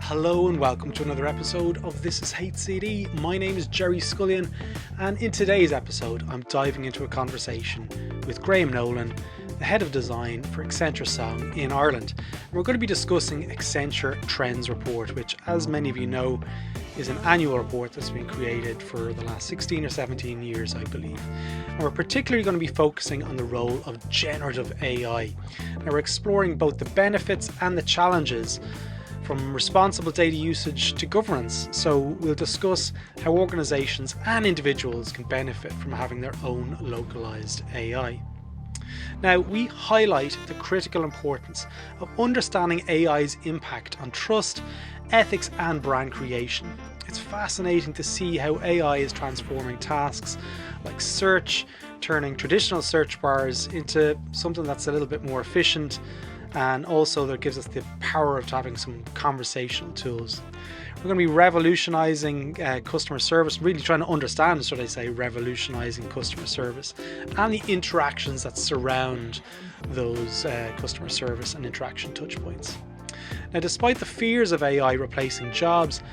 Hello and welcome to another episode of This is HCD. My name is Jerry Scullion, and in today's episode I'm diving into a conversation with Graham Nolan, the head of design for Accenture Song in Ireland. And we're going to be discussing Accenture Trends Report, which, as many of you know, is an annual report that's been created for the last 16 or 17 years, I believe. And we're particularly going to be focusing on the role of generative AI. Now, we're exploring both the benefits and the challenges from responsible data usage to governance. So we'll discuss how organizations and individuals can benefit from having their own localized AI. Now, we highlight the critical importance of understanding AI's impact on trust, ethics, and brand creation. It's fascinating to see how AI is transforming tasks like search, turning traditional search bars into something that's a little bit more efficient, and also that gives us the power of having some conversational tools. We're going to be revolutionizing customer service, really trying to understand, should I say, revolutionizing customer service and the interactions that surround those customer service and interaction touchpoints. Now, despite the fears of AI replacing jobs,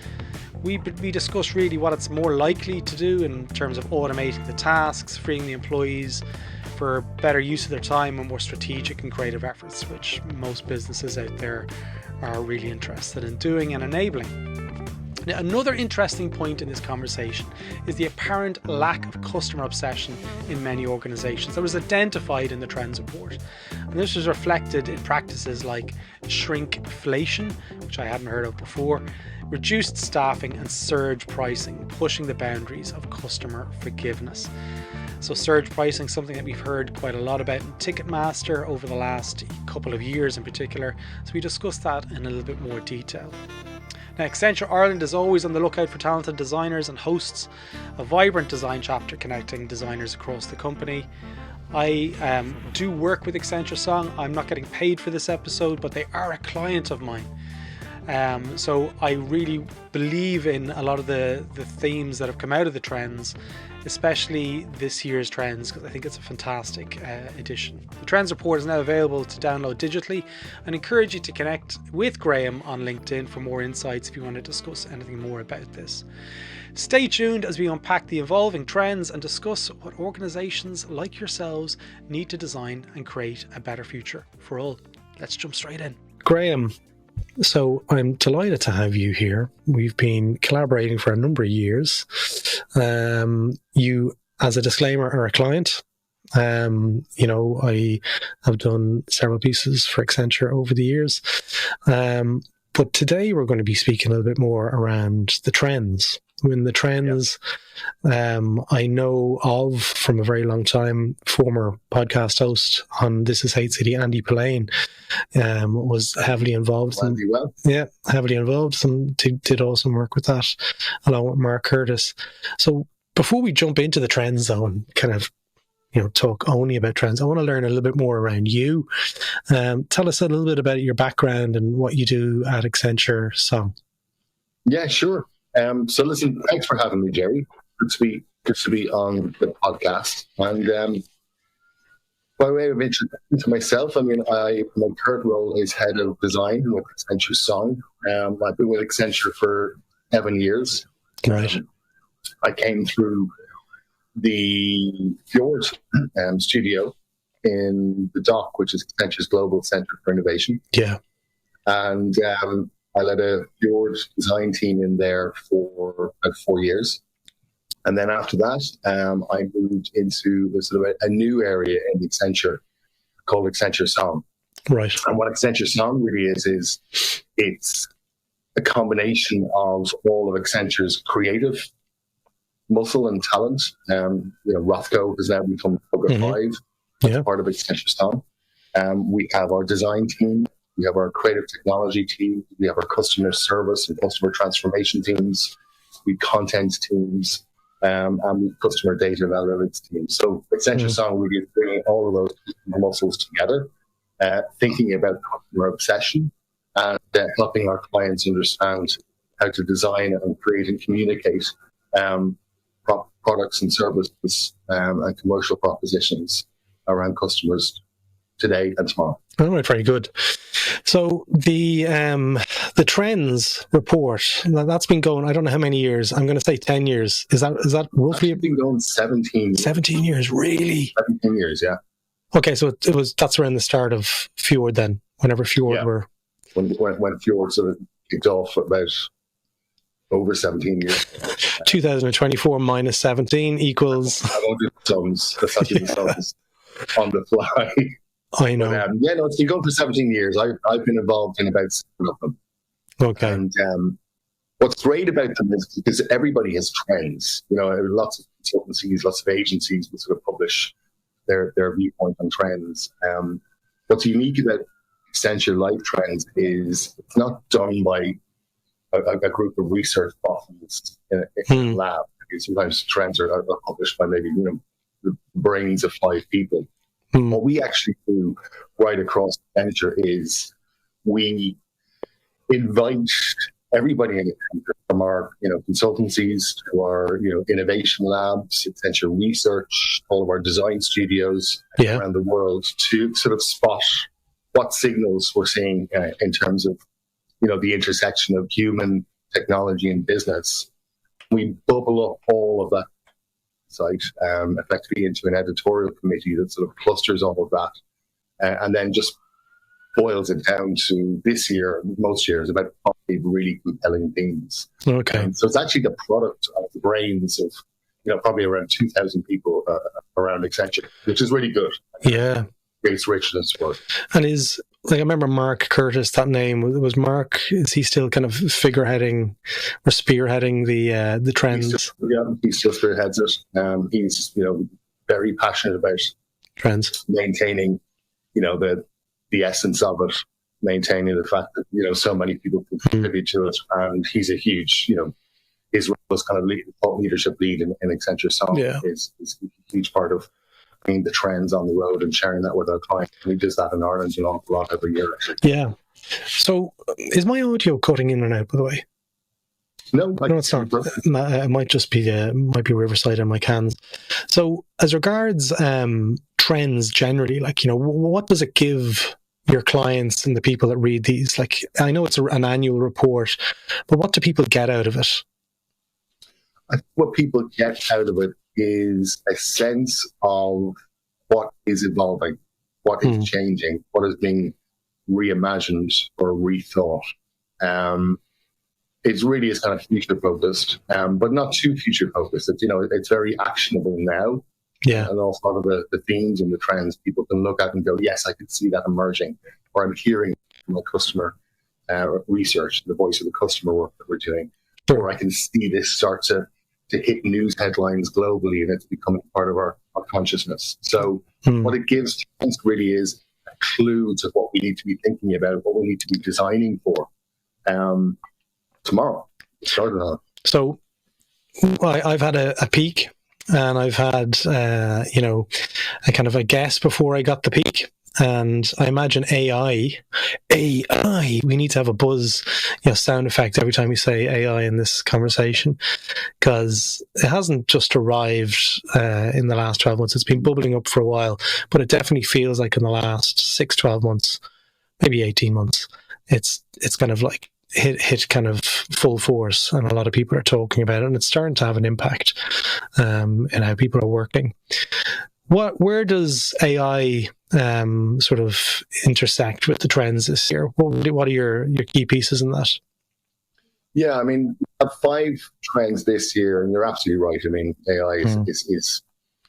we discuss really what it's more likely to do in terms of automating the tasks, freeing the employees for better use of their time and more strategic and creative efforts, which most businesses out there are really interested in doing and enabling. Now, another interesting point in this conversation is the apparent lack of customer obsession in many organizations that was identified in the Trends Report. And this was reflected in practices like shrinkflation, which I hadn't heard of before, reduced staffing, and surge pricing, pushing the boundaries of customer forgiveness. So surge pricing is something that we've heard quite a lot about in Ticketmaster over the last couple of years in particular. So we discussed that in a little bit more detail. Now, Accenture Ireland is always on the lookout for talented designers and hosts a vibrant design chapter connecting designers across the company. I do work with Accenture Song. I'm not getting paid for this episode, but they are a client of mine. So I really believe in a lot of the themes that have come out of the trends, especially this year's trends, because I think it's a fantastic edition. The Trends Report is now available to download digitally, and encourage you to connect with Graham on LinkedIn for more insights if you want to discuss anything more about this. Stay tuned as we unpack the evolving trends and discuss what organizations like yourselves need to design and create a better future for all. Let's jump straight in. Graham, so I'm delighted to have you here. We've been collaborating for a number of years. You, as a disclaimer, are a client. I have done several pieces for Accenture over the years. But today we're going to be speaking a little bit more around the trends. When the trends, I know of from a very long time, former podcast host on This is HCD, Andy Pillane, was heavily involved. Heavily involved, and did awesome work with that, along with Mark Curtis. So before we jump into the trends, though, and kind of talk only about trends, I want to learn a little bit more around you. Tell us a little bit about your background and what you do at Accenture Song. Yeah, sure. So listen, thanks for having me, Jerry. Good to be on the podcast. And by way of introduction to myself, my current role is head of design with Accenture Song. I've been with Accenture for 7 years. Right. I came through the Fjord studio in the Dock, which is Accenture's Global Centre for Innovation. Yeah. And I led a Fjord design team in there for about 4 years. And then after that, I moved into sort of a new area in Accenture called Accenture Song. Right. And what Accenture Song really is it's a combination of all of Accenture's creative muscle and talent. Rothko has now become Focus 5. That's part of Accenture Song. We have our design team. We have our creative technology team. We have our customer service and customer transformation teams. We content teams, and we customer data and analytics teams. So Accenture Song really is bringing all of those muscles together, thinking about customer obsession and helping our clients understand how to design and create and communicate products and services and commercial propositions around customers today and tomorrow. All right, very good. So the Trends Report, that's been going, I don't know how many years. I'm going to say 10 years. Is that roughly? It's been going 17 years. 17 years, really? 17 years, yeah. Okay, so that's around the start of Fjord then, whenever Fjord were... When Fjord sort of kicked off about over 17 years. 2024 minus 17 equals... I won't do the sums. That's not doing the sums on the fly. I know. But, it's been going for 17 years. I've been involved in about 7 of them. Okay. And what's great about them is because everybody has trends. Lots of consultancies, lots of agencies will sort of publish their viewpoint on trends. What's unique about Accenture Life Trends is it's not done by a group of research botanists in a lab. Sometimes trends are published by maybe the brains of 5 people. What we actually do right across Accenture is we invite everybody in Accenture, from our consultancies to our innovation labs, Accenture Research, all of our design studios around the world, to sort of spot what signals we're seeing in terms of the intersection of human, technology, and business. We bubble up all of that site effectively into an editorial committee that sort of clusters all of that and then just boils it down to this year, most years, about 5 really compelling themes. Okay. So it's actually the product of the brains of probably around 2,000 people around Accenture, which is really good. Yeah. Creates richness for it. And I remember Mark Curtis, that name, was Mark, is he still kind of figureheading or spearheading the trends? He still spearheads it. He's, very passionate about trends, maintaining, the essence of it, maintaining the fact that, so many people contribute to it. And he's a huge, his role as kind of thought leadership lead in Accenture Song is a huge part of the trends on the road and sharing that with our clients. He does that in Ireland an awful lot every year, actually. Yeah. So is my audio cutting in and out, by the way? No, it's not. It might just be Riverside on my cans. So as regards trends generally, what does it give your clients and the people that read these? I know it's an annual report, but what do people get out of it? I think what people get out of it is a sense of what is evolving, what is changing, what is being reimagined or rethought. It really is kind of future focused, but not too future focused. It's very actionable now. Yeah. And also a lot of the themes and the trends people can look at and go, yes, I can see that emerging, or I'm hearing from my customer research, the voice of the customer work that we're doing, or I can see this start to hit news headlines globally, and it's becoming part of our consciousness. So what it gives really is a clue to what we need to be thinking about, what we need to be designing for tomorrow. So I've had a peek, and I've had a kind of a guess before I got the peek. And I imagine AI, we need to have a buzz, sound effect every time we say AI in this conversation, because it hasn't just arrived in the last 12 months. It's been bubbling up for a while, but it definitely feels like in the last 6, 12 months, maybe 18 months, it's kind of like hit kind of full force, and a lot of people are talking about it, and it's starting to have an impact in how people are working. Where does AI sort of intersect with the trends this year? What are your key pieces in that? Yeah, I mean, we have 5 trends this year, and you're absolutely right. I mean, AI is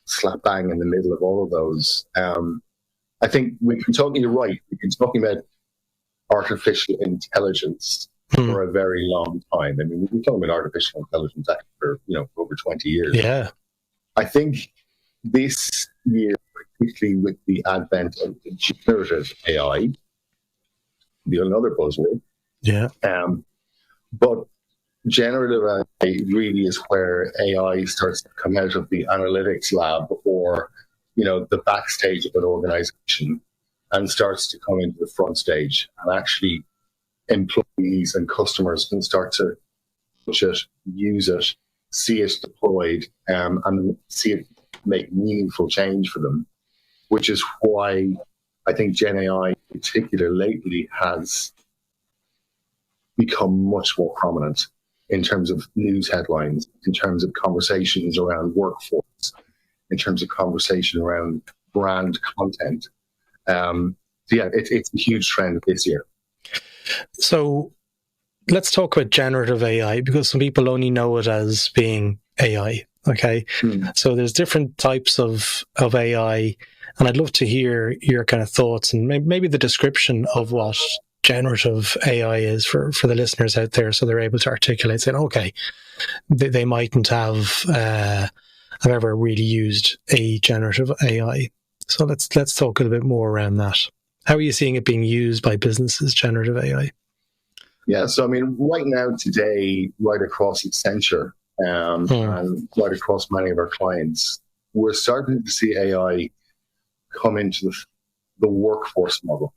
slap bang in the middle of all of those. I think we've been talking, you're right, we've been talking about artificial intelligence for a very long time. I mean, we've been talking about artificial intelligence for, over 20 years. Yeah. I think this year, particularly with the advent of generative AI, another buzzword. Yeah. But generative AI really is where AI starts to come out of the analytics lab or, the backstage of an organization and starts to come into the front stage, and actually employees and customers can start to touch it, use it, see it deployed, and see it make meaningful change for them, which is why I think Gen AI in particular lately has become much more prominent in terms of news headlines, in terms of conversations around workforce, in terms of conversation around brand content. So yeah, it's a huge trend this year. So let's talk about generative AI, because some people only know it as being AI. Okay. So there's different types of AI, and I'd love to hear your kind of thoughts and maybe the description of what generative AI is for the listeners out there, so they're able to articulate, saying, okay, they mightn't have ever really used a generative AI. So let's talk a little bit more around that. How are you seeing it being used by businesses, generative AI? Yeah, so I mean, right now, today, right across Accenture and right across many of our clients, we're starting to see AI come into the workforce model.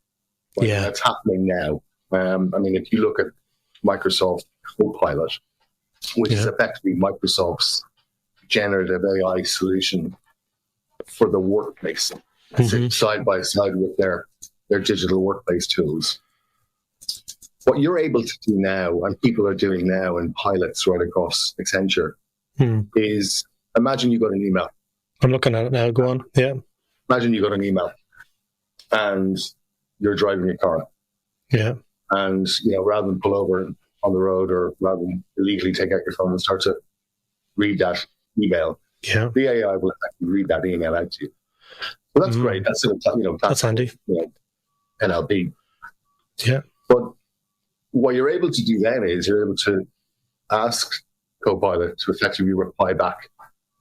Right? Yeah, that's happening now. I mean, if you look at Microsoft Copilot, which is effectively Microsoft's generative AI solution for the workplace, side by side with their digital workplace tools. What you're able to do now, and people are doing now in pilots right across Accenture, is imagine you got an email. I'm looking at it now. Go on. Yeah. Imagine you got an email and you're driving your car. Yeah. And, rather than pull over on the road or rather than illegally take out your phone and start to read that email, the AI will actually read that email out to you. So that's great. That's, that's handy. NLP. Yeah. But what you're able to do then is you're able to ask Copilot to effectively reply back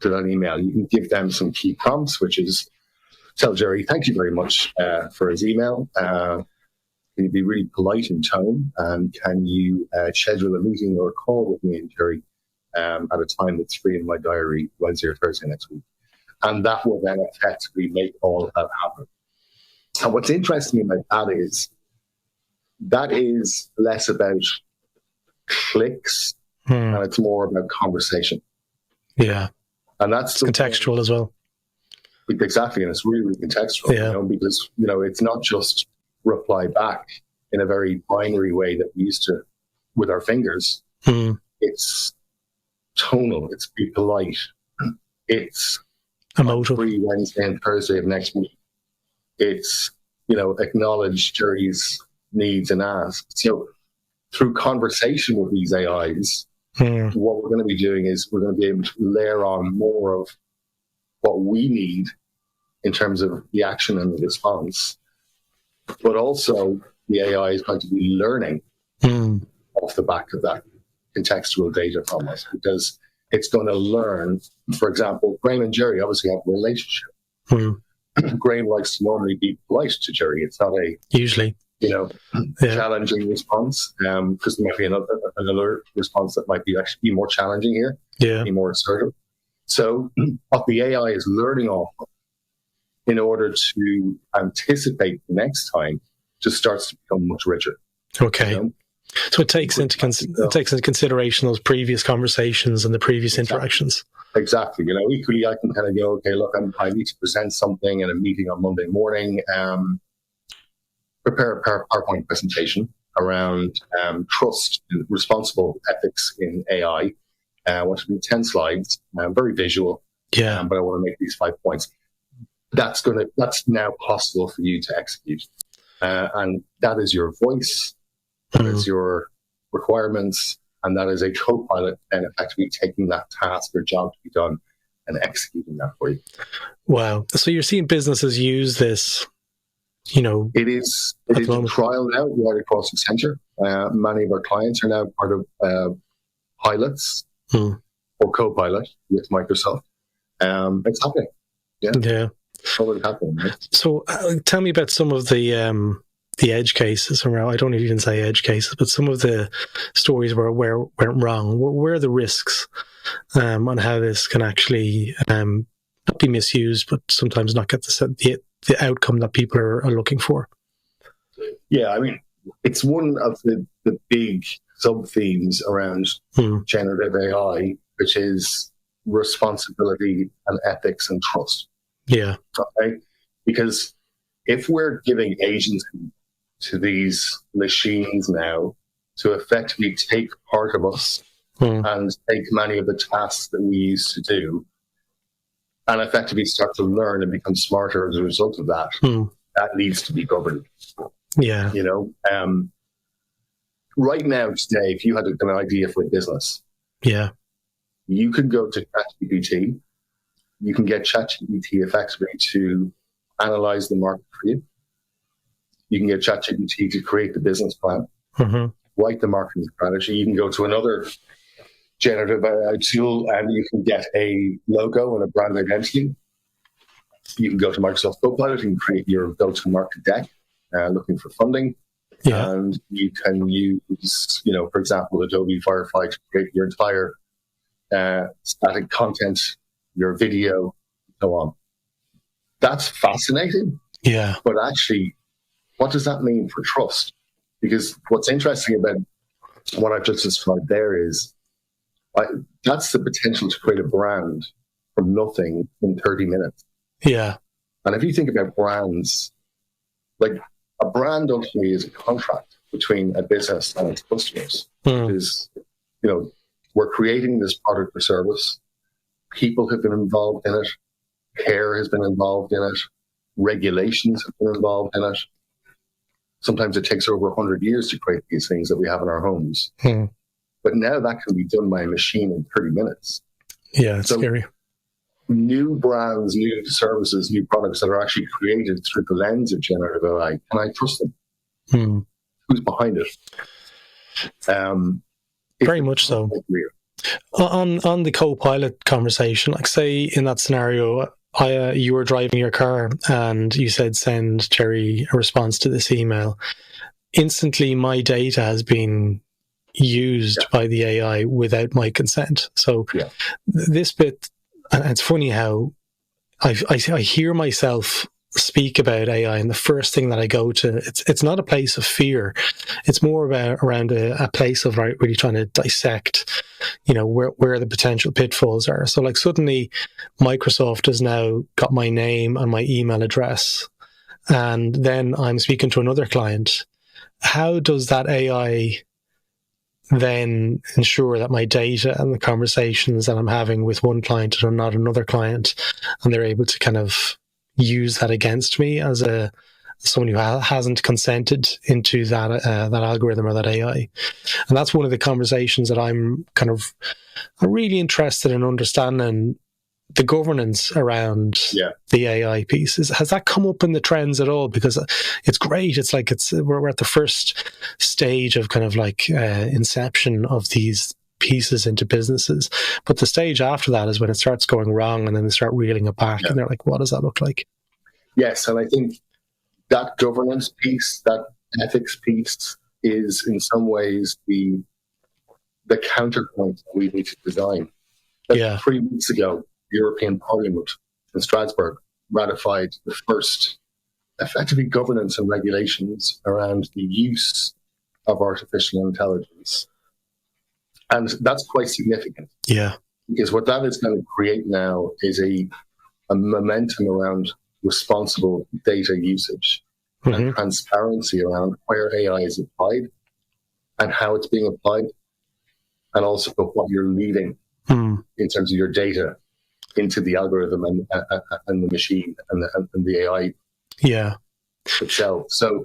to that email. You can give them some key prompts, which is, tell Jerry, thank you very much for his email. Can you be really polite in tone? And can you schedule a meeting or a call with me and Jerry at a time that's free in my diary, Wednesday or Thursday next week? And that will then effectively make all of that happen. And what's interesting about that is less about clicks and it's more about conversation. Yeah. And that's contextual as well. Exactly. And it's really, really contextual, because, it's not just reply back in a very binary way that we used to with our fingers. It's tonal. It's be polite. It's emotive. Free Wednesday and Thursday of next week. It's, acknowledge Jerry's needs and asks. So through conversation with these AIs, what we're going to be doing is we're going to be able to layer on more of what we need in terms of the action and the response. But also the AI is going to be learning off the back of that contextual data from us, because it's going to learn. For example, Graham and Jerry obviously have a relationship. Graham likes to normally be polite to Jerry. It's not usually challenging response, because there might be another response that might be actually be more challenging here, be more assertive. So what the AI is learning off of in order to anticipate the next time just starts to become much richer. Okay. So it takes into consideration those previous conversations and the previous interactions. Exactly. Equally, I can kind of go, okay, look, I need to present something in a meeting on Monday morning, prepare a PowerPoint presentation around trust and responsible ethics in AI. I want to do 10 slides, very visual, but I want to make these 5 points. That's now possible for you to execute. And that is your voice, that is your requirements, and that is a co-pilot and effectively taking that task or job to be done and executing that for you. Wow. So you're seeing businesses use this, It is a trial now right across Accenture. Many of our clients are now part of pilots or co-pilot with Microsoft. It's happening. Yeah. Totally happening. Right? So tell me about some of the edge cases around. I don't even say edge cases, but some of the stories where went wrong. Where are the risks on how this can actually not be misused, but sometimes not get the outcome that people are looking for? Yeah, I mean, it's one of the big sub-themes around generative AI, which is responsibility and ethics and trust. Yeah. Okay? Because if we're giving agency to these machines now to effectively take part of us and take many of the tasks that we used to do and effectively start to learn and become smarter as a result of that, that needs to be governed. Yeah. You know, right now, today, if you had an idea for a business, you can go to ChatGPT. You can get ChatGPT effectively to analyze the market for you. You can get ChatGPT to create the business plan, write the marketing strategy. You can go to another generative tool and you can get a logo and a brand identity. You can go to Microsoft Copilot and create your go-to-market deck, looking for funding. And you can use, you know, for example, Adobe Firefly to create your entire static content, your video, so on. That's fascinating. Yeah. But actually, what does that mean for trust? Because what's interesting about what I've just described there is that's the potential to create a brand from nothing in 30 minutes. Yeah. And if you think about brands, like a brand ultimately is a contract between a business and its customers. Because, you know, we're creating this product or service. People have been involved in it. Care has been involved in it. Regulations have been involved in it. Sometimes it takes over 100 years to create these things that we have in our homes. But now that can be done by a machine in 30 minutes. Yeah, it's scary. New brands, new services, new products that are actually created through the lens of generative AI, can I trust them? Who's behind it? Very much so. On the co-pilot conversation, like say in that scenario, you were driving your car and you said, send Jerry a response to this email. Instantly, my data has been used by the AI without my consent. So this bit, and it's funny how I hear myself speak about AI, and the first thing that I go to, it's not a place of fear. It's more around a place of really trying to dissect, you know, where the potential pitfalls are. So like suddenly Microsoft has now got my name and my email address, and then I'm speaking to another client. How does that AI then ensure that my data and the conversations that I'm having with one client are not another client, and they're able to kind of use that against me as someone who hasn't consented into that algorithm or that AI? And that's one of the conversations that I'm really interested in understanding, the governance around the AI piece. Has that come up in the trends at all? Because it's great. It's like we're at the first stage of kind of like inception of these pieces into businesses, but the stage after that is when it starts going wrong, and then they start reeling it back, and they're like, what does that look like? Yes, and I think that governance piece, that ethics piece, is in some ways the counterpoint that we need to design. 3 weeks ago, the European Parliament in Strasbourg ratified the first effectively governance and regulations around the use of artificial intelligence. And that's quite significant. Yeah. Because what that is going to create now is a momentum around responsible data usage and transparency around where AI is applied and how it's being applied, and also what you're leading in terms of your data into the algorithm and the machine and the AI itself. So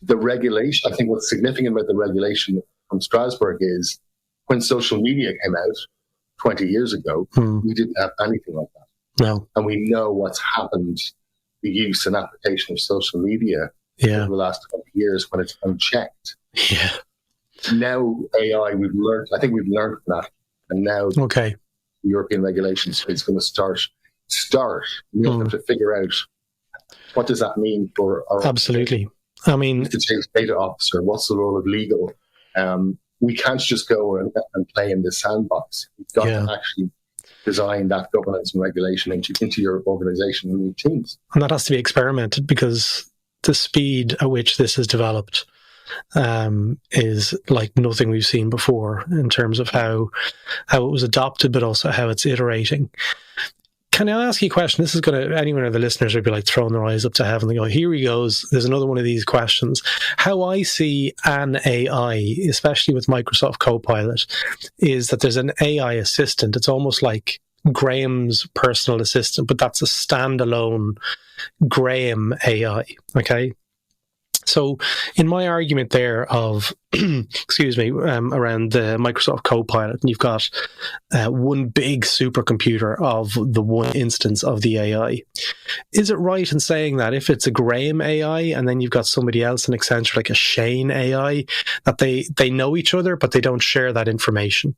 the regulation, I think what's significant about the regulation from Strasbourg is when social media came out 20 years ago, we didn't have anything like that. No. And we know what's happened, the use and application of social media over the last 20 years when it's unchecked. Yeah. Now AI, I think we've learned from that. And now the European regulations is going to start. We have to figure out what does that mean for our I mean, the chief data officer, what's the role of legal? We can't just go and play in this sandbox. We've got to actually design that governance and regulation into your organization and your teams. And that has to be experimented, because the speed at which this is developed is like nothing we've seen before in terms of how it was adopted, but also how it's iterating. can I ask you a question? This is going to, anyone of the listeners would be like throwing their eyes up to heaven. They go, here he goes. There's another one of these questions. How I see an AI, especially with Microsoft Copilot, is that there's an AI assistant. It's almost like Graham's personal assistant, but that's a standalone Graham AI. Okay. So in my argument there of, excuse me, around the Microsoft Copilot, you've got one big supercomputer of the one instance of the AI. Is it right in saying that if it's a Graham AI and then you've got somebody else in Accenture, like a Shane AI, that they know each other, but they don't share that information?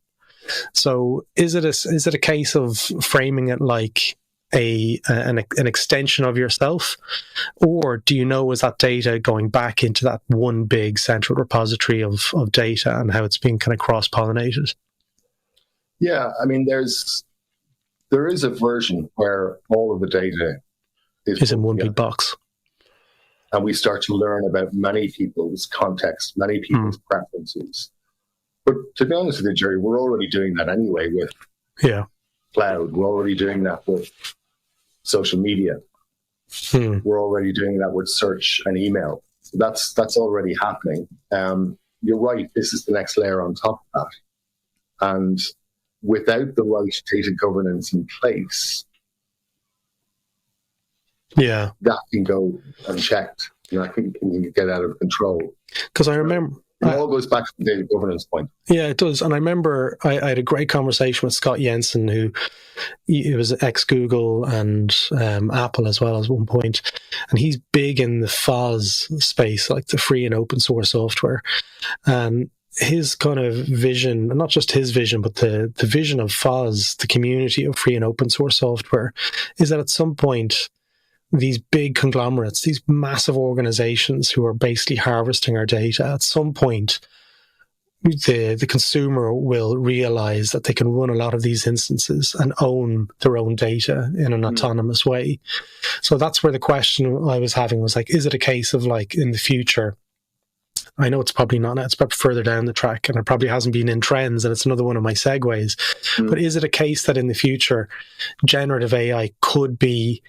So is it a case of framing it like an extension of yourself, or do you know, is that data going back into that one big central repository of data and how it's being kind of cross-pollinated? Yeah, I mean, there is a version where all of the data is in one big box, and we start to learn about many people's context, many people's preferences. But to be honest with you, Jerry, we're already doing that anyway with cloud. We're already doing that with social media. We're already doing that with search and email. So that's already happening. You're right. This is the next layer on top of that. And without the right data governance in place, that can go unchecked. That can get out of control. Because I remember... It all goes back to the data governance point. Yeah, it does. And I remember I had a great conversation with Scott Jensen, who he was ex-Google and Apple as well at one point. And he's big in the FOSS space, like the free and open source software. And his kind of vision, not just his vision, but the vision of FOSS, the community of free and open source software, is that at some point, these big conglomerates, these massive organizations who are basically harvesting our data, at some point, the consumer will realize that they can run a lot of these instances and own their own data in an autonomous way. So that's where the question I was having was like, is it a case of like in the future, I know it's probably not, it's probably further down the track and it probably hasn't been in trends and it's another one of my segues, but is it a case that in the future, generative AI could be,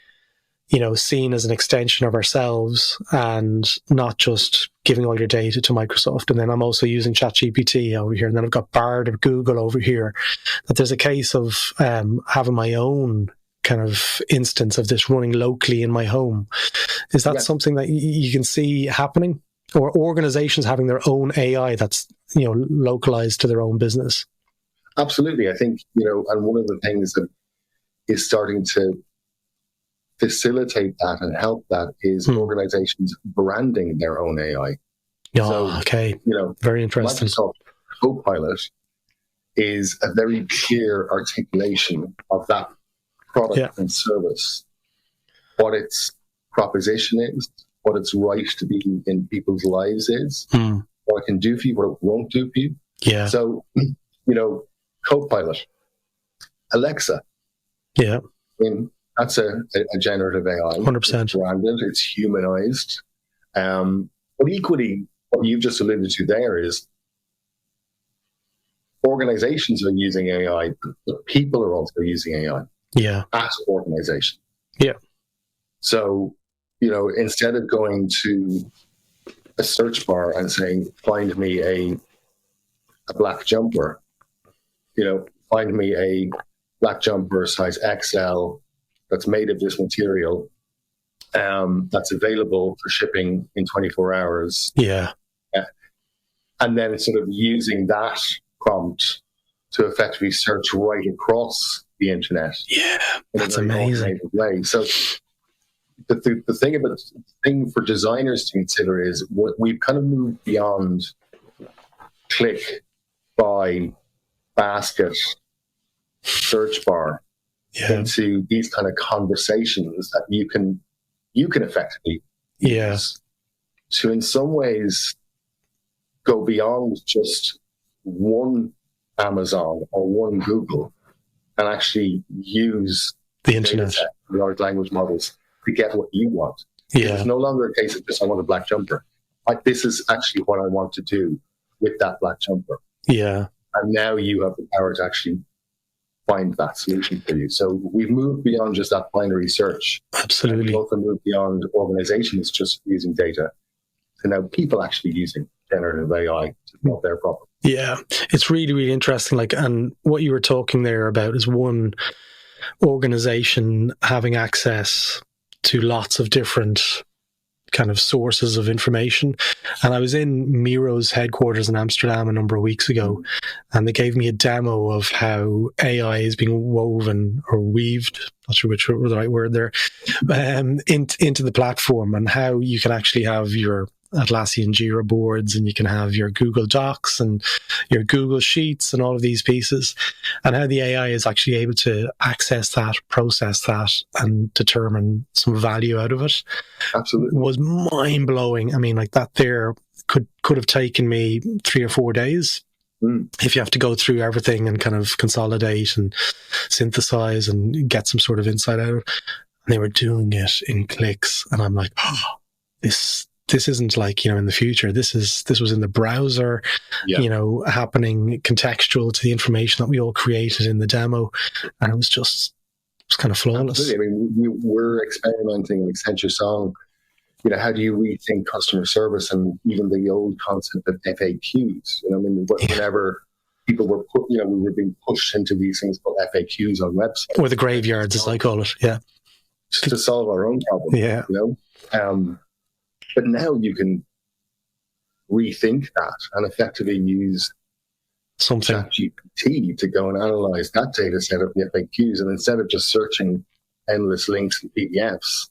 you know, seen as an extension of ourselves and not just giving all your data to Microsoft? And then I'm also using ChatGPT over here. And then I've got Bard of Google over here. That there's a case of having my own kind of instance of this running locally in my home. Is that something that you can see happening? Or organizations having their own AI that's, you know, localized to their own business? Absolutely. I think, you know, and one of the things that is starting to facilitate that and help that is organizations branding their own AI. Okay. You know, very interesting. Microsoft Copilot is a very clear articulation of that product and service, what its proposition is, what its right to be in people's lives is, what it can do for you, what it won't do for you. Yeah. So, you know, Copilot, Alexa. Yeah. I mean, that's a generative AI. 100%. It's branded, it's humanized. But equally, what you've just alluded to there is organizations are using AI, but people are also using AI. Yeah. As organization. Yeah. So, you know, instead of going to a search bar and saying, find me a black jumper, you know, find me a black jumper size XL that's made of this material, that's available for shipping in 24 hours. Yeah. And then sort of using that prompt to effectively search right across the internet. Yeah, that's amazing. Way. So the thing for designers to consider is what we've kind of moved beyond click, buy, basket, search bar into these kind of conversations that you can effectively use to in some ways go beyond just one Amazon or one Google and actually use the internet, large language models to get what you want. Yeah. It's no longer a case of just I want a black jumper. This is actually what I want to do with that black jumper. Yeah. And now you have the power to actually find that solution for you. So we've moved beyond just that binary search. Absolutely. We've also moved beyond organizations just using data to now people actually using generative AI to solve their problem. Yeah, it's really, really interesting. Like, and what you were talking there about is one organization having access to lots of different kind of sources of information. And I was in Miro's headquarters in Amsterdam a number of weeks ago, and they gave me a demo of how AI is being woven or weaved, not sure which was the right word there, into the platform, and how you can actually have your Atlassian Jira boards, and you can have your Google Docs and your Google Sheets and all of these pieces, and how the AI is actually able to access that, process that, and determine some value out of it. Absolutely. Was mind-blowing. I mean, like that there could have taken me 3 or 4 days. If you have to go through everything and kind of consolidate and synthesize and get some sort of insight out of it. And they were doing it in clicks, and I'm like, oh, this isn't like, in the future. This was in the browser, happening contextual to the information that we all created in the demo. And it was kind of flawless. Absolutely. I mean, we're experimenting with Accenture Song. How do you rethink customer service, and even the old concept of FAQs? Whenever people were we were being pushed into these things called FAQs on websites. Or the graveyards, as I call it. Yeah. Just to solve our own problem. Yeah. But now you can rethink that and effectively use something ChatGPT to go and analyze that data set of the FAQs. And instead of just searching endless links and PDFs,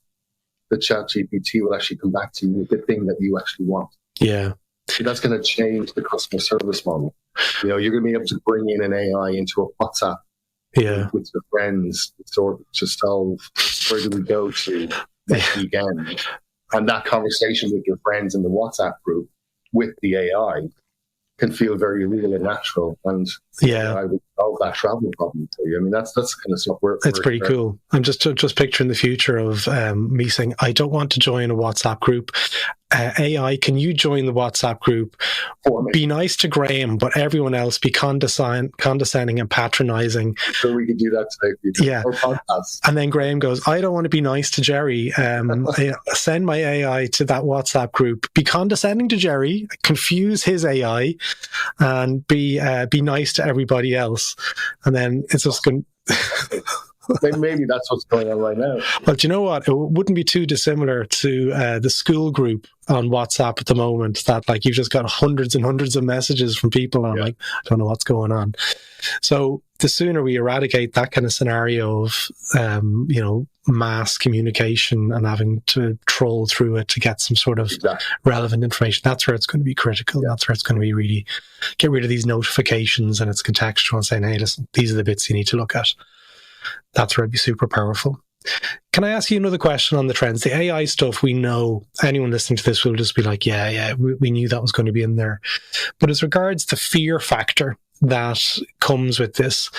the ChatGPT will actually come back to you with the thing that you actually want. Yeah. So that's going to change the customer service model. You're going to be able to bring in an AI into a WhatsApp with your friends to solve where do we go to next weekend. And that conversation with your friends in the WhatsApp group with the AI can feel very real and natural. And I would solve that travel problem for you. I mean, that's the kind of stuff it's pretty cool. I'm just picturing the future of me saying, I don't want to join a WhatsApp group. AI, can you join the WhatsApp group? Be nice to Graham, but everyone else be condescending and patronizing. So we could do that today. Yeah. And then Graham goes, I don't want to be nice to Jerry. Send my AI to that WhatsApp group. Be condescending to Jerry, confuse his AI, and be nice to everybody else. And then it's just going... Maybe that's what's going on right now. Well, do you know what? It wouldn't be too dissimilar to the school group on WhatsApp at the moment, that like you've just got hundreds and hundreds of messages from people, and I'm like, I don't know what's going on. So the sooner we eradicate that kind of scenario of, mass communication and having to troll through it to get some sort of relevant information, that's where it's going to be critical. That's where it's going to be really get rid of these notifications, and it's contextual and saying, hey, listen, these are the bits you need to look at. That's where it'd be super powerful. Can I ask you another question on the trends? The AI stuff, we know, anyone listening to this will just be like, we knew that was going to be in there. But as regards the fear factor that comes with this,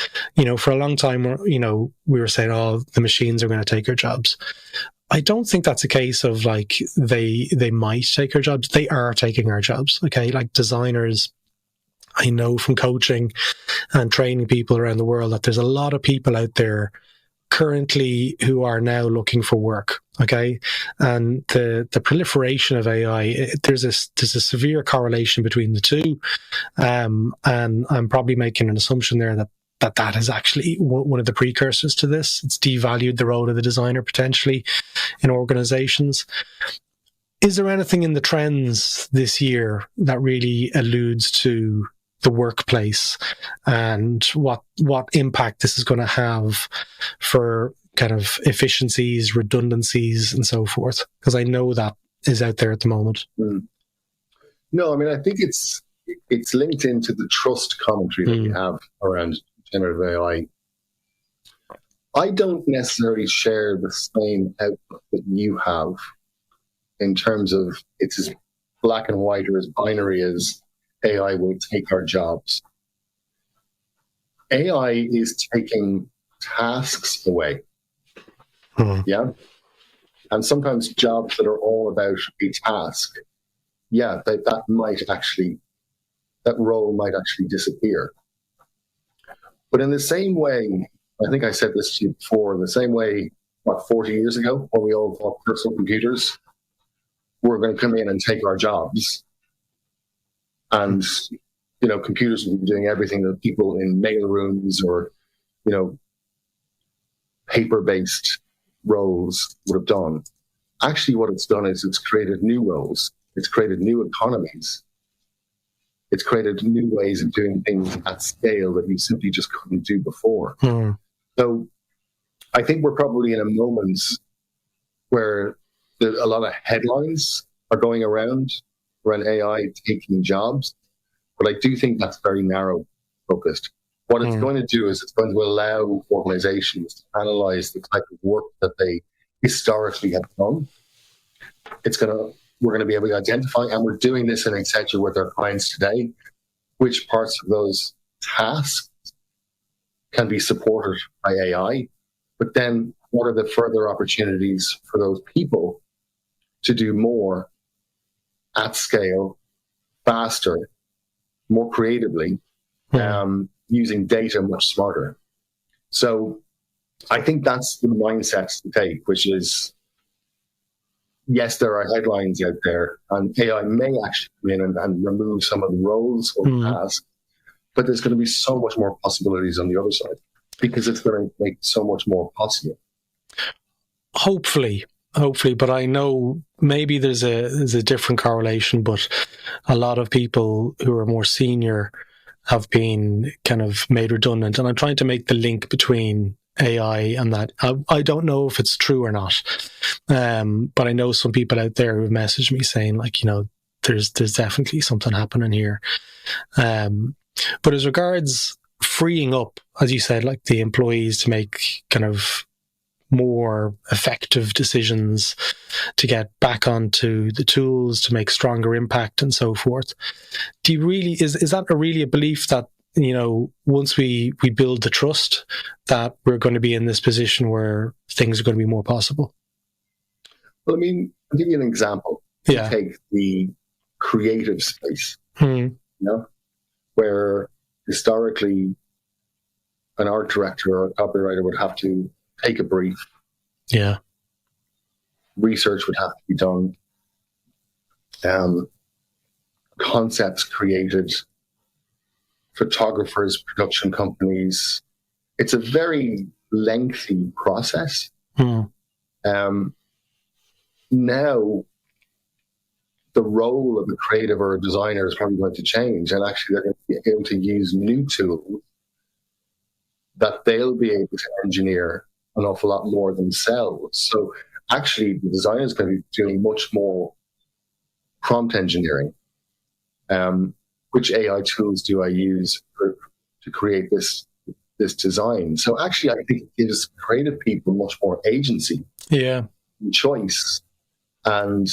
for a long time, we were saying, the machines are going to take our jobs. I don't think that's a case of like they might take our jobs. They are taking our jobs. Okay, like designers. I know from coaching and training people around the world that there's a lot of people out there currently who are now looking for work. Okay. And the proliferation of AI, there's a severe correlation between the two. And I'm probably making an assumption there that is actually one of the precursors to this. It's devalued the role of the designer potentially in organizations. Is there anything in the trends this year that really alludes to the workplace and what impact this is going to have for kind of efficiencies, redundancies, and so forth? Because I know that is out there at the moment. No, I mean, I think it's linked into the trust commentary that we have around generative AI. I don't necessarily share the same outlook that you have in terms of it's as black and white or as binary as AI will take our jobs. AI is taking tasks away. Yeah. And sometimes jobs that are all about a task, that role might actually disappear. But in the same way, I think I said this to you before, in the same way, 40 years ago, when we all thought personal computers were going to come in and take our jobs, and computers would be doing everything that people in mail rooms or paper-based roles would have done. Actually, what it's done is it's created new roles. It's created new economies. It's created new ways of doing things at scale that you simply just couldn't do before. So I think we're probably in a moment where a lot of headlines are going around AI taking jobs, but I do think that's very narrow focused. What it's going to do is it's going to allow organizations to analyze the type of work that they historically have done. We're going to be able to identify, and we're doing this in Accenture with our clients today, which parts of those tasks can be supported by AI, but then what are the further opportunities for those people to do more at scale, faster, more creatively, using data much smarter. So I think that's the mindset to take, which is, yes, there are headlines out there, and AI may actually come in and remove some of the roles or tasks, but there's going to be so much more possibilities on the other side because it's going to make so much more possible. Hopefully, but I know maybe there's a different correlation, but a lot of people who are more senior have been kind of made redundant, and I'm trying to make the link between AI and that. I don't know if it's true or not, but I know some people out there who have messaged me saying, like, there's definitely something happening here. But as regards freeing up, as you said, like the employees to make kind of more effective decisions, to get back onto the tools, to make stronger impact and so forth. Do you really, is that really a belief that, once we build the trust, that we're going to be in this position where things are going to be more possible? Well, I mean, I'll give you an example. Yeah. Take the creative space, where historically an art director or a copywriter would have to take a brief. Yeah. Research would have to be done. Concepts created. Photographers, production companies. It's a very lengthy process. Now, the role of a creative or a designer is probably going to change, and actually they're going to be able to use new tools that they'll be able to engineer an awful lot more themselves. So actually, the designer is going to be doing much more prompt engineering. Which AI tools do I use to create this design? So actually, I think it gives creative people much more agency, and choice, and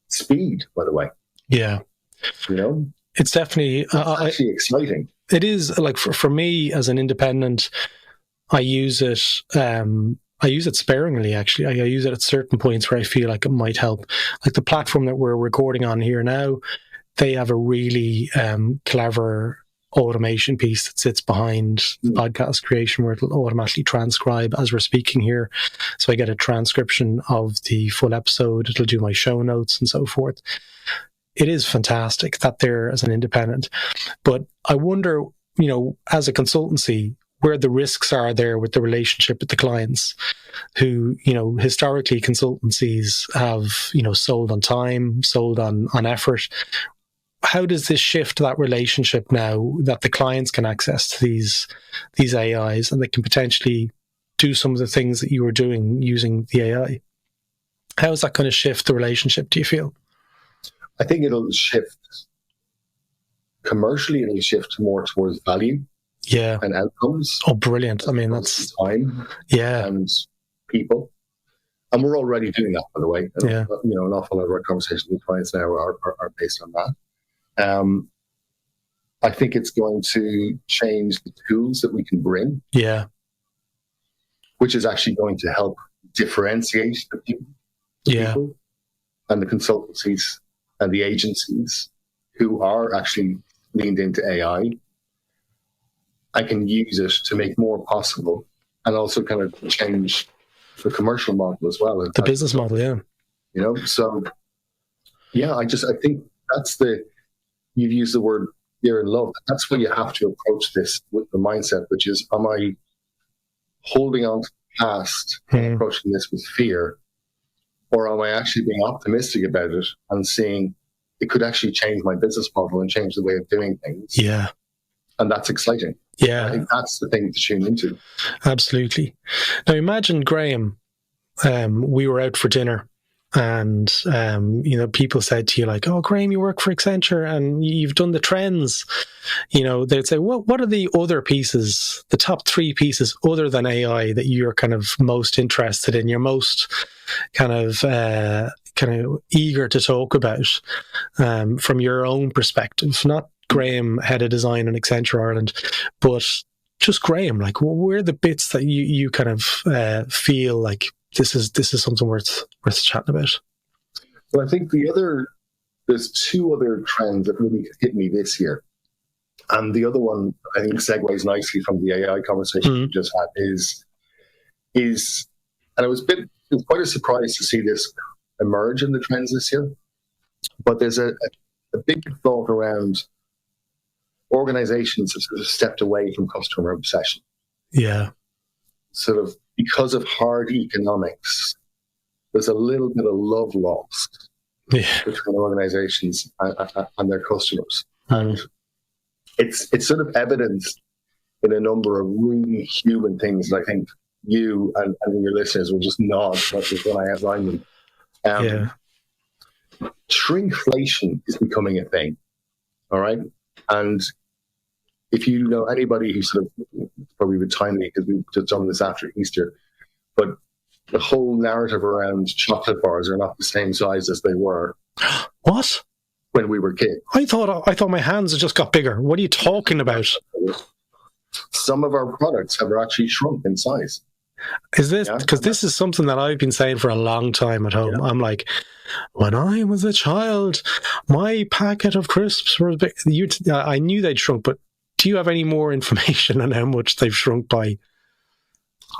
speed. By the way, it's definitely actually exciting. It is, like, for me as an independent, I use it. I use it sparingly, actually. I use it at certain points where I feel like it might help. Like the platform that we're recording on here now, they have a really clever automation piece that sits behind the podcast creation, where it'll automatically transcribe as we're speaking here. So I get a transcription of the full episode. It'll do my show notes and so forth. It is fantastic that they're as an independent. But I wonder, as a consultancy, where the risks are there with the relationship with the clients who, historically consultancies have, sold on time, sold on effort. How does this shift that relationship now that the clients can access to these AIs and they can potentially do some of the things that you were doing using the AI? How is that going to shift the relationship, do you feel? I think it'll shift commercially, it'll shift more towards value and outcomes. Oh, brilliant. I mean, that's time and people. And we're already doing that, by the way. And, an awful lot of our conversations with clients now are based on that. I think it's going to change the tools that we can bring. Which is actually going to help differentiate the people and the consultancies and the agencies who are actually leaned into AI. I can use it to make more possible and also kind of change the commercial model as well. The business model, yeah. You know, so yeah, I think that's you've used the word fear and love. That's where you have to approach this with the mindset, which is, am I holding on to the past and approaching this with fear, or am I actually being optimistic about it and seeing it could actually change my business model and change the way of doing things? Yeah. And that's exciting. Yeah. I think that's the thing to tune into. Absolutely. Now imagine, Graham, we were out for dinner and, people said to you like, oh, Graham, you work for Accenture and you've done the trends. They'd say, what are the other pieces, the top 3 pieces other than AI that you're kind of most interested in, you're most kind of eager to talk about from your own perspective? Not Graham, head of design in Accenture Ireland, but just Graham, like, where are the bits that you kind of feel like this is something worth chatting about? Well, I think there's 2 other trends that really hit me this year. And the other one, I think, segues nicely from the AI conversation we just had is, and it was quite a surprise to see this emerge in the trends this year. But there's a big thought around organizations have sort of stepped away from customer obsession. Yeah. Sort of because of hard economics, there's a little bit of love lost between organizations and their customers. And it's sort of evidenced in a number of really human things that I think you and your listeners will just nod when I outline them. Shrinkflation is becoming a thing. All right. And if you know anybody who sort of, probably would time me because we've just done this after Easter, but the whole narrative around chocolate bars are not the same size as they were. What? When we were kids. I thought my hands had just got bigger. What are you talking about? Some of our products have actually shrunk in size. Is this because this is something that I've been saying for a long time at home? I'm like, when I was a child, my packet of crisps were big. I knew they'd shrunk, but do you have any more information on how much they've shrunk by?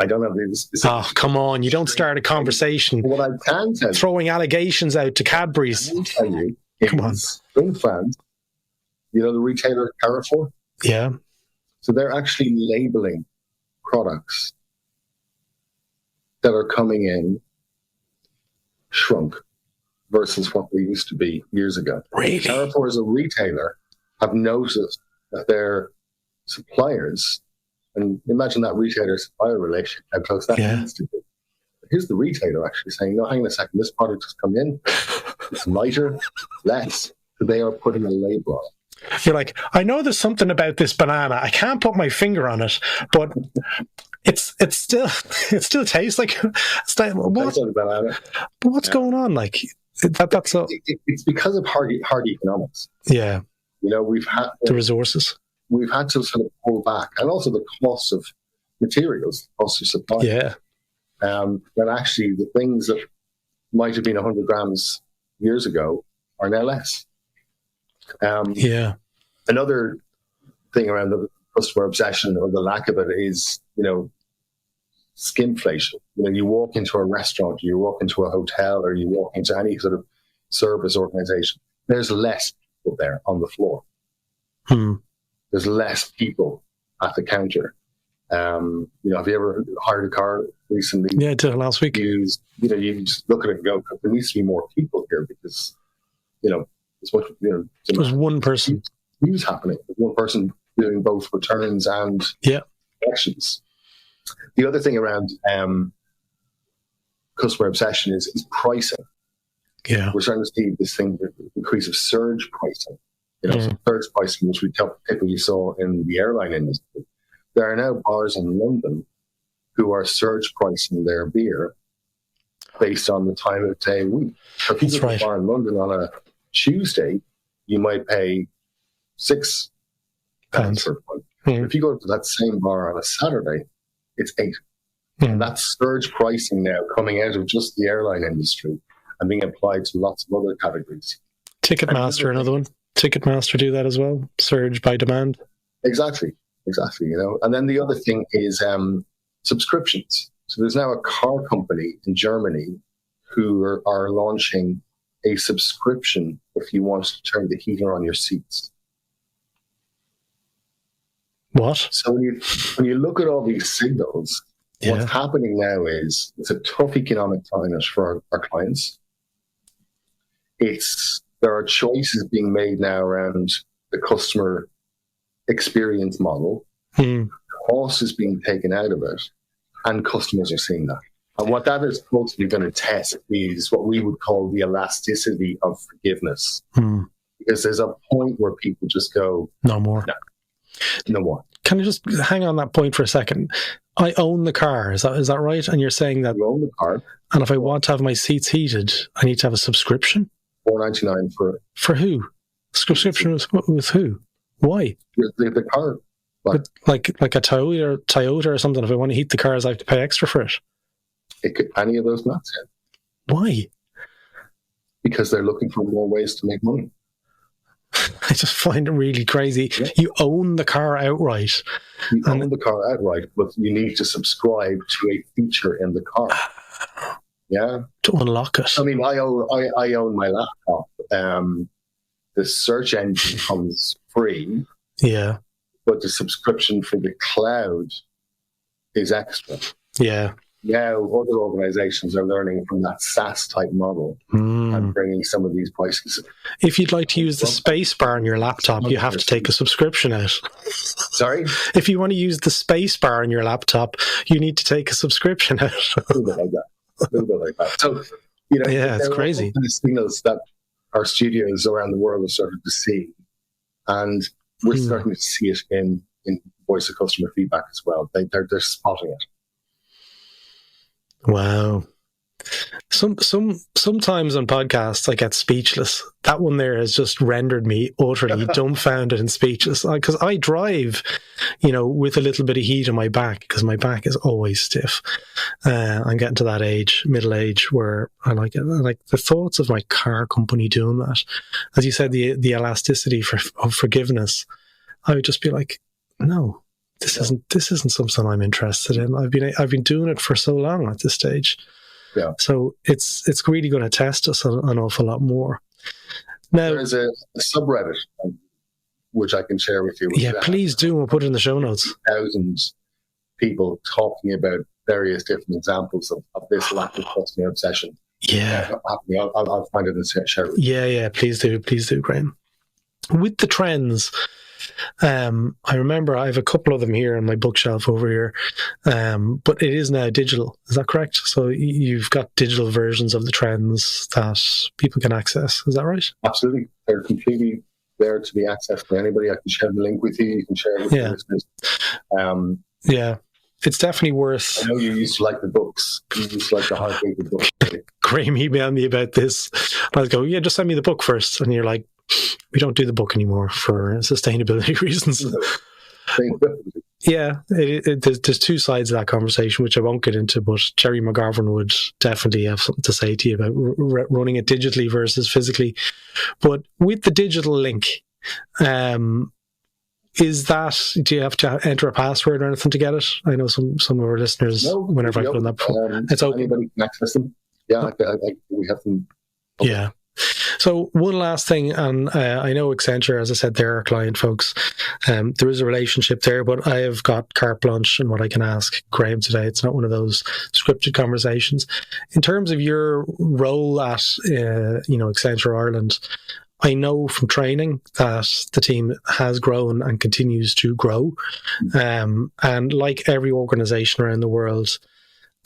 I don't have the specific. Oh, come on. You don't start a conversation. What I can tell you, throwing allegations out to Cadbury's. I can tell you, come on. In France, the retailer Carrefour? Yeah. So they're actually labeling products that are coming in shrunk versus what they used to be years ago. Really? Carrefour as a retailer have noticed that their suppliers, and imagine that retailer-supplier relationship, how close that needs to be. Here's the retailer actually saying, no, hang on a second, this product has come in, it's lighter, less. So they are putting a label on it. You're like, I know there's something about this banana. I can't put my finger on it, but it still tastes like banana. But what's going on? Like that's so. It's because of hard economics. Yeah, we've had the resources. We've had to sort of pull back, and also the cost of materials, cost of supply. Yeah. When actually the things that might have been 100 grams years ago are now less. Another thing around the customer obsession or the lack of it is, skimflation. You walk into a restaurant, you walk into a hotel, or you walk into any sort of service organization, there's less people there on the floor. There's less people at the counter. Have you ever hired a car recently? Yeah, I did last week. You just look at it and go, there needs to be more people here because, it's what, there's one person. Who's happening? There's one person doing both returns and collections. The other thing around customer obsession is pricing. Yeah. We're starting to see this thing, the increase of surge pricing. So surge pricing, which we typically saw in the airline industry. There are now bars in London who are surge pricing their beer based on the time of day and week. So if you go to a bar in London on a Tuesday, you might pay £6 for a pint. If you go to that same bar on a Saturday, it's £8. And that's surge pricing now coming out of just the airline industry and being applied to lots of other categories. Ticketmaster, another one. Ticketmaster do that as well. Surge by demand. Exactly. exactly. And then the other thing is subscriptions. So there's now a car company in Germany who are launching a subscription if you want to turn the heater on your seats. What? So when you look at all these signals, what's happening now is it's a tough economic climate for our clients. There are choices being made now around the customer experience model. Cost is being taken out of it, and customers are seeing that. And what that is supposedly going to test is what we would call the elasticity of forgiveness. Because there's a point where people just go, no more. No more. Can I just hang on that point for a second? I own the car. Is that right? And you're saying that you own the car, and if I want to have my seats heated, I need to have a subscription? $4.99 for who? Subscription with who? Why? The car. But like a Toyota or something. If I want to heat the cars, I have to pay extra for it. It could any of those nuts. Why? Because they're looking for more ways to make money. I just find it really crazy. Yeah. You own the car outright. You own the car outright, but you need to subscribe to a feature in the car. Yeah. To unlock it. I mean, I own my laptop. The search engine comes free. Yeah. But the subscription for the cloud is extra. Yeah. Now, other organizations are learning from that SaaS type model and bringing some of these prices. If you'd like to use the space bar on your laptop, you have to take a subscription out. Sorry? If you want to use the space bar on your laptop, you need to take a subscription out. A little bit like that. So, yeah, it's crazy. The signals that our studios around the world have started to see, and we're starting to see it in voice of customer feedback as well. They're spotting it. Wow. Sometimes on podcasts I get speechless. That one there has just rendered me utterly dumbfounded and speechless. Because I drive, with a little bit of heat on my back because my back is always stiff. I'm getting to that age, middle age, where I like the thoughts of my car company doing that. As you said, the elasticity of forgiveness. I would just be like, no. This isn't something I'm interested in. I've been doing it for so long at this stage. Yeah. So it's really going to test us an awful lot more. Now there's a subreddit which I can share with you. Yeah, please do. We'll put it in the show notes. Thousands of people talking about various different examples of this lack of customer obsession. Yeah. I'll find it and share it. Yeah. Please do, Graham. With the trends. I remember I have a couple of them here on my bookshelf over here, but it is now digital. Is that correct? So you've got digital versions of the trends that people can access. Is that right? Absolutely. They're completely there to be accessed by anybody. I can share the link with you. You can share it with the listeners. Yeah. It's definitely worth... I know you used to like the books. You used to like the hard-paper books. Graham emailed me about this. I was going, just send me the book first. And you're like, we don't do the book anymore for sustainability reasons. Yeah, there's two sides of that conversation, which I won't get into, but Jerry McGovern would definitely have something to say to you about running it digitally versus physically. But with the digital link, do you have to enter a password or anything to get it? I know some of our listeners, whenever I've done that before, it's open. Anybody can access them. Yeah, we have them. Okay. Yeah. So one last thing, and I know Accenture, as I said, they're our client folks. There is a relationship there, but I have got carte blanche in what I can ask Graham today. It's not one of those scripted conversations. In terms of your role at Accenture Ireland, I know from training that the team has grown and continues to grow. And like every organization around the world,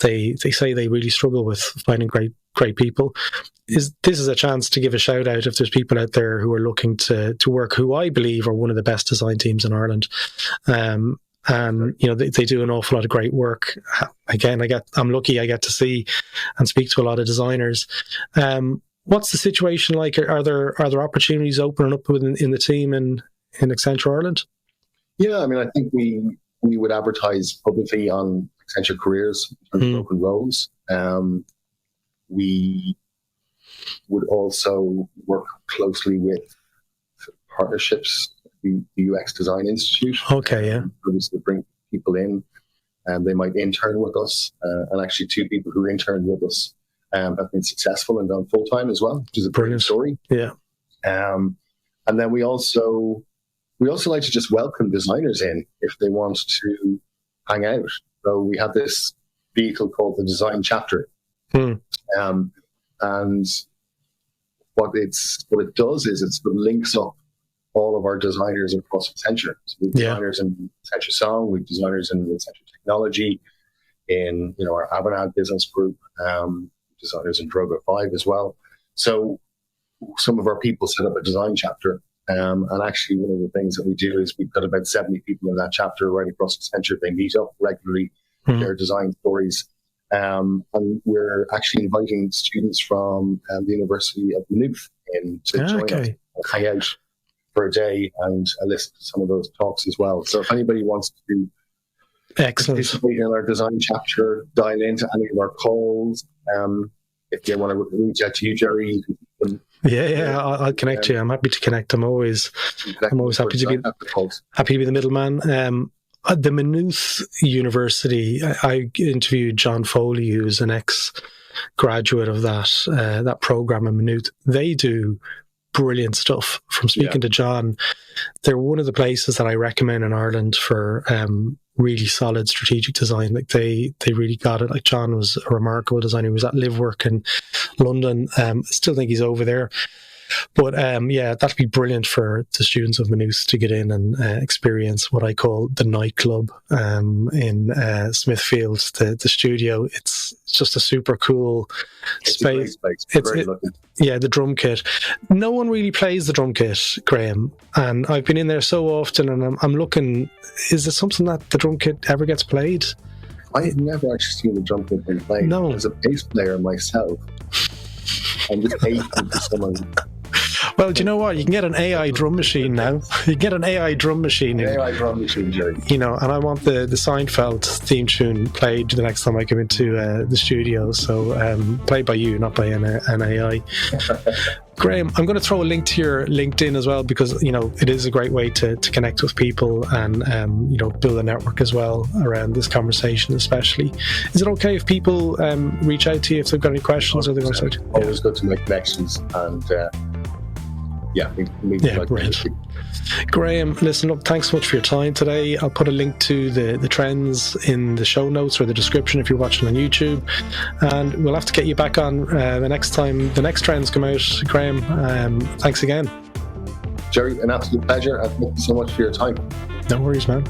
they say they really struggle with finding great people. This is a chance to give a shout out if there's people out there who are looking to work, who I believe are one of the best design teams in Ireland. And they do an awful lot of great work. Again, I'm lucky I get to see and speak to a lot of designers. What's the situation like? Are there opportunities opening up in the team in Accenture Ireland? Yeah, I mean, I think we would advertise publicly on Accenture Careers in terms of open roles. We would also work closely with partnerships the UX Design Institute. Okay, yeah. To bring people in, and they might intern with us. And actually, 2 people who interned with us have been successful and gone full time as well, which is a brilliant story. Yeah. And then we also like to just welcome designers in if they want to hang out. So we have this vehicle called the Design Chapter. And what it does is it sort of links up all of our designers across Accenture. So we have designers in Accenture Song, we have designers in Accenture Technology, in our Avanade business group, designers in Droga 5 as well. So some of our people set up a design chapter. And actually, one of the things that we do is we've got about 70 people in that chapter right across Accenture. They meet up regularly, share design stories. And we're actually inviting students from the University of Maynooth in to join us and hang out for a day and listen to some of those talks as well. So if anybody wants to participate in our design chapter, dial into any of our calls, if they want to reach out to you, Jerry, you can. I'll connect you. I'm happy to connect. I'm always happy to be the middleman. The Maynooth University, I interviewed John Foley, who's an ex-graduate of that program in Maynooth. They do brilliant stuff. From speaking to John, they're one of the places that I recommend in Ireland for really solid strategic design. Like they really got it. Like John was a remarkable designer. He was at LiveWork in London. Still think he's over there. But that'd be brilliant for the students of Maynooth to get in and experience what I call the nightclub in Smithfield, the studio. It's just a super cool space. The drum kit. No one really plays the drum kit, Graham, and I've been in there so often, and I'm looking. Is there something that the drum kit ever gets played? I have never actually seen the drum kit being played. No. As a bass player myself, I'm just hating for someone. Well, do you know what? You can get an AI drum machine now. You can get an AI drum machine. AI drum machine, Jerry. And I want the Seinfeld theme tune played the next time I come into the studio. So played by you, not by an AI. Graham, I'm going to throw a link to your LinkedIn as well, because it is a great way to connect with people and build a network as well around this conversation, especially. Is it okay if people reach out to you if they've got any questions? 100%. Or they're going to start? Always good to make connections and. Brilliant. Graham, listen up, thanks so much for your time today. I'll put a link to the trends in the show notes or the description if you're watching on YouTube, and we'll have to get you back on the next time the next trends come out. Graham, thanks again. Jerry, an absolute pleasure, and thank you so much for your time. No worries, man.